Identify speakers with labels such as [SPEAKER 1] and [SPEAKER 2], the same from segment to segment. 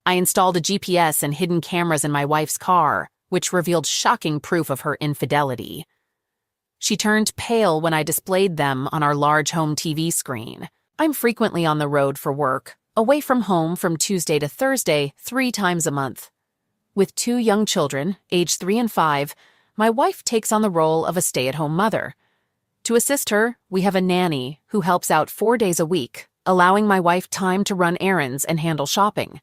[SPEAKER 1] I installed a GPS and hidden cameras in my wife's car, which revealed shocking proof of her infidelity. She turned pale when I displayed them on our large home TV screen. I'm frequently on the road for work, away from home from Tuesday to Thursday 3 times a month. With 2 young children, aged 3 and 5, my wife takes on the role of a stay-at-home mother. To assist her, we have a nanny who helps out 4 days a week, allowing my wife time to run errands and handle shopping.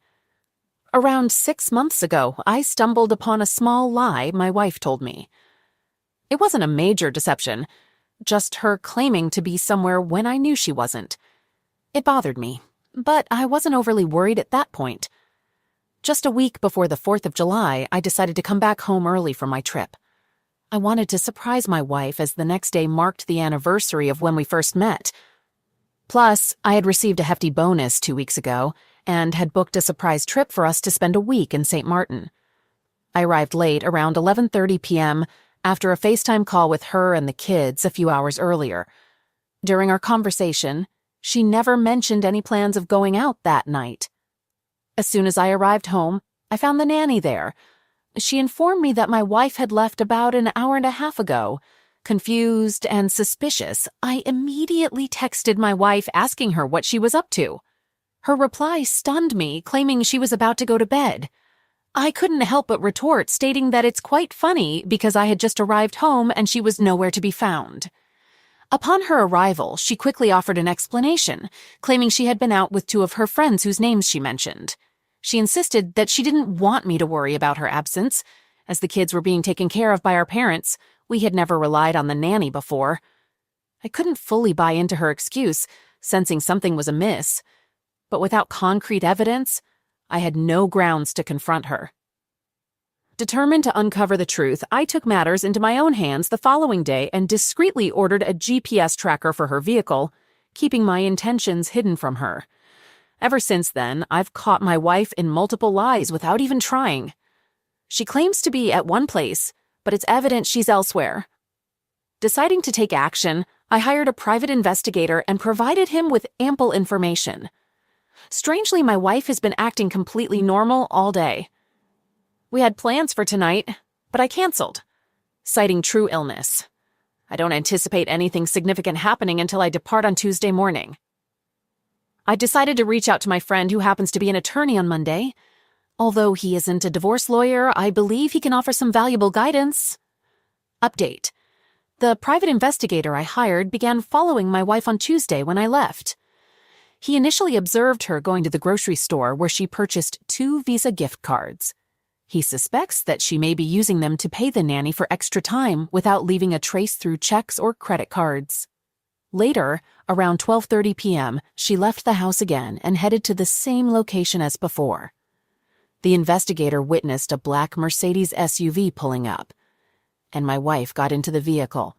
[SPEAKER 1] Around 6 months ago, I stumbled upon a small lie my wife told me. It wasn't a major deception, just her claiming to be somewhere when I knew she wasn't. It bothered me, but I wasn't overly worried at that point. Just a week before the 4th of July, I decided to come back home early from my trip. I wanted to surprise my wife as the next day marked the anniversary of when we first met. Plus, I had received a hefty bonus 2 weeks ago and had booked a surprise trip for us to spend a week in St. Martin. I arrived late, around 11:30 p.m., after a FaceTime call with her and the kids a few hours earlier. During our conversation, she never mentioned any plans of going out that night. As soon as I arrived home, I found the nanny there. She informed me that my wife had left about an hour and a half ago. Confused and suspicious, I immediately texted my wife asking her what she was up to. Her reply stunned me, claiming she was about to go to bed. I couldn't help but retort, stating that it's quite funny because I had just arrived home and she was nowhere to be found. Upon her arrival, she quickly offered an explanation, claiming she had been out with 2 of her friends whose names she mentioned. She insisted that she didn't want me to worry about her absence. As the kids were being taken care of by our parents, we had never relied on the nanny before. I couldn't fully buy into her excuse, sensing something was amiss. But without concrete evidence, I had no grounds to confront her. Determined to uncover the truth, I took matters into my own hands the following day and discreetly ordered a GPS tracker for her vehicle, keeping my intentions hidden from her. Ever since then, I've caught my wife in multiple lies without even trying. She claims to be at one place, but it's evident she's elsewhere. Deciding to take action, I hired a private investigator and provided him with ample information. Strangely, my wife has been acting completely normal all day. We had plans for tonight, but I canceled, citing true illness. I don't anticipate anything significant happening until I depart on Tuesday morning. I decided to reach out to my friend who happens to be an attorney on Monday. Although he isn't a divorce lawyer, I believe he can offer some valuable guidance. Update. The private investigator I hired began following my wife on Tuesday when I left. He initially observed her going to the grocery store where she purchased 2 Visa gift cards. He suspects that she may be using them to pay the nanny for extra time without leaving a trace through checks or credit cards. Later, around 12:30 p.m., she left the house again and headed to the same location as before. The investigator witnessed a black Mercedes SUV pulling up, and my wife got into the vehicle.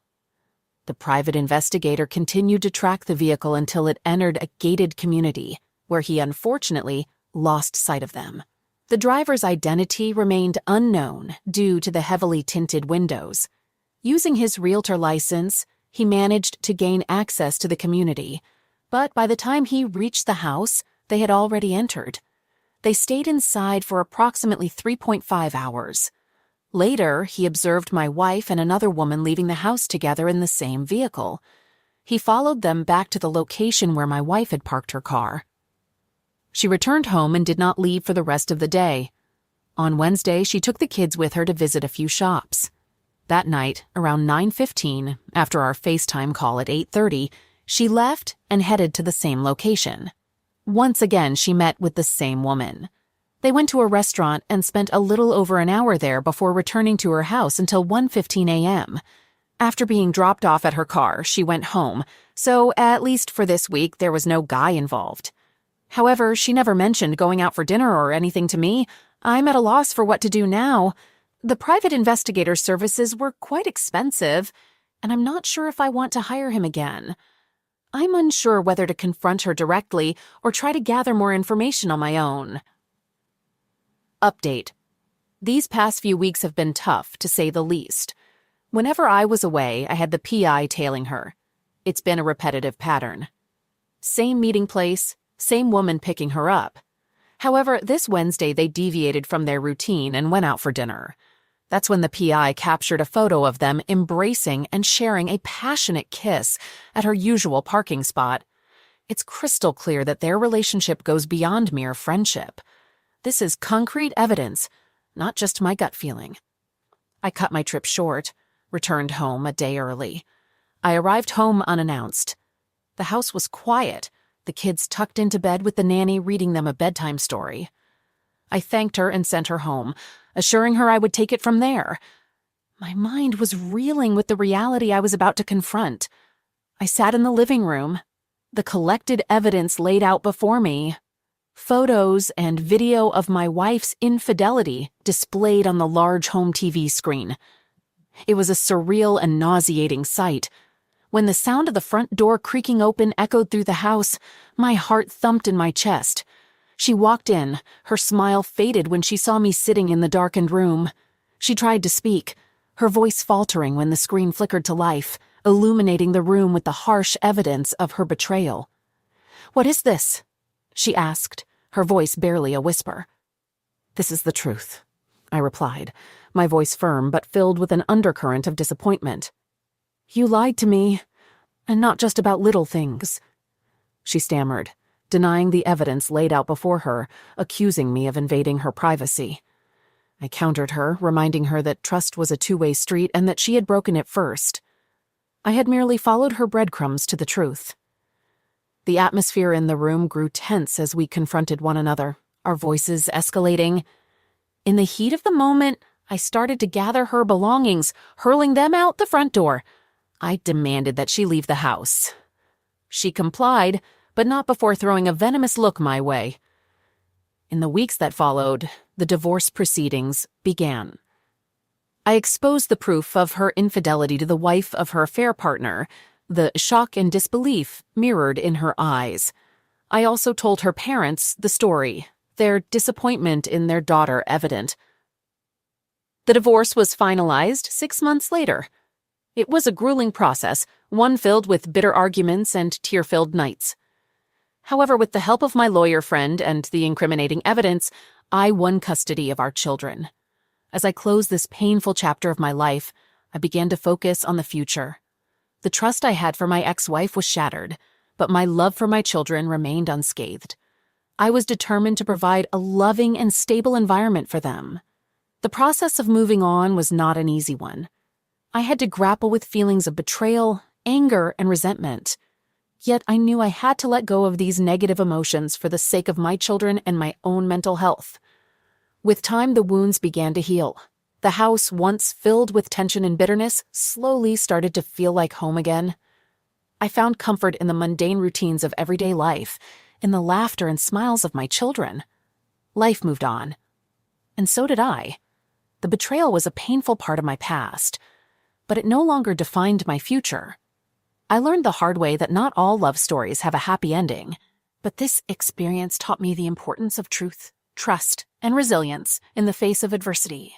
[SPEAKER 1] The private investigator continued to track the vehicle until it entered a gated community, where he unfortunately lost sight of them. The driver's identity remained unknown due to the heavily tinted windows. Using his realtor license, he managed to gain access to the community, but by the time he reached the house, they had already entered. They stayed inside for approximately 3.5 hours. Later, he observed my wife and another woman leaving the house together in the same vehicle. He followed them back to the location where my wife had parked her car. She returned home and did not leave for the rest of the day. On Wednesday, she took the kids with her to visit a few shops. That night, around 9:15, after our FaceTime call at 8:30, she left and headed to the same location. Once again, she met with the same woman. They went to a restaurant and spent a little over an hour there before returning to her house until 1:15 a.m. After being dropped off at her car, she went home, so at least for this week there was no guy involved. However, she never mentioned going out for dinner or anything to me. I'm at a loss for what to do now. The private investigator's services were quite expensive, and I'm not sure if I want to hire him again. I'm unsure whether to confront her directly or try to gather more information on my own. Update. These past few weeks have been tough, to say the least. Whenever I was away, I had the PI tailing her. It's been a repetitive pattern. Same meeting place, same woman picking her up. However, this Wednesday they deviated from their routine and went out for dinner. That's when the PI captured a photo of them embracing and sharing a passionate kiss at her usual parking spot. It's crystal clear that their relationship goes beyond mere friendship. This is concrete evidence, not just my gut feeling. I cut my trip short, returned home a day early. I arrived home unannounced. The house was quiet, the kids tucked into bed with the nanny reading them a bedtime story. I thanked her and sent her home, assuring her I would take it from there. My mind was reeling with the reality I was about to confront. I sat in the living room, the collected evidence laid out before me. Photos and video of my wife's infidelity displayed on the large home TV screen. It was a surreal and nauseating sight. When the sound of the front door creaking open echoed through the house, my heart thumped in my chest. She walked in, her smile faded when she saw me sitting in the darkened room. She tried to speak, her voice faltering when the screen flickered to life, illuminating the room with the harsh evidence of her betrayal. "What is this?" she asked, her voice barely a whisper. "This is the truth," I replied, my voice firm but filled with an undercurrent of disappointment. "You lied to me, and not just about little things," she stammered, denying the evidence laid out before her, accusing me of invading her privacy. I countered her, reminding her that trust was a two-way street and that she had broken it first. I had merely followed her breadcrumbs to the truth. The atmosphere in the room grew tense as we confronted one another, our voices escalating. In the heat of the moment, I started to gather her belongings, hurling them out the front door. I demanded that she leave the house. She complied, but not before throwing a venomous look my way. In the weeks that followed, the divorce proceedings began. I exposed the proof of her infidelity to the wife of her affair partner, the shock and disbelief mirrored in her eyes. I also told her parents the story, their disappointment in their daughter evident. The divorce was finalized 6 months later. It was a grueling process, one filled with bitter arguments and tear-filled nights. However, with the help of my lawyer friend and the incriminating evidence, I won custody of our children. As I closed this painful chapter of my life, I began to focus on the future. The trust I had for my ex-wife was shattered, but my love for my children remained unscathed. I was determined to provide a loving and stable environment for them. The process of moving on was not an easy one. I had to grapple with feelings of betrayal, anger, and resentment. Yet I knew I had to let go of these negative emotions for the sake of my children and my own mental health. With time, the wounds began to heal. The house, once filled with tension and bitterness, slowly started to feel like home again. I found comfort in the mundane routines of everyday life, in the laughter and smiles of my children. Life moved on. And so did I. The betrayal was a painful part of my past, but it no longer defined my future. I learned the hard way that not all love stories have a happy ending, but this experience taught me the importance of truth, trust, and resilience in the face of adversity.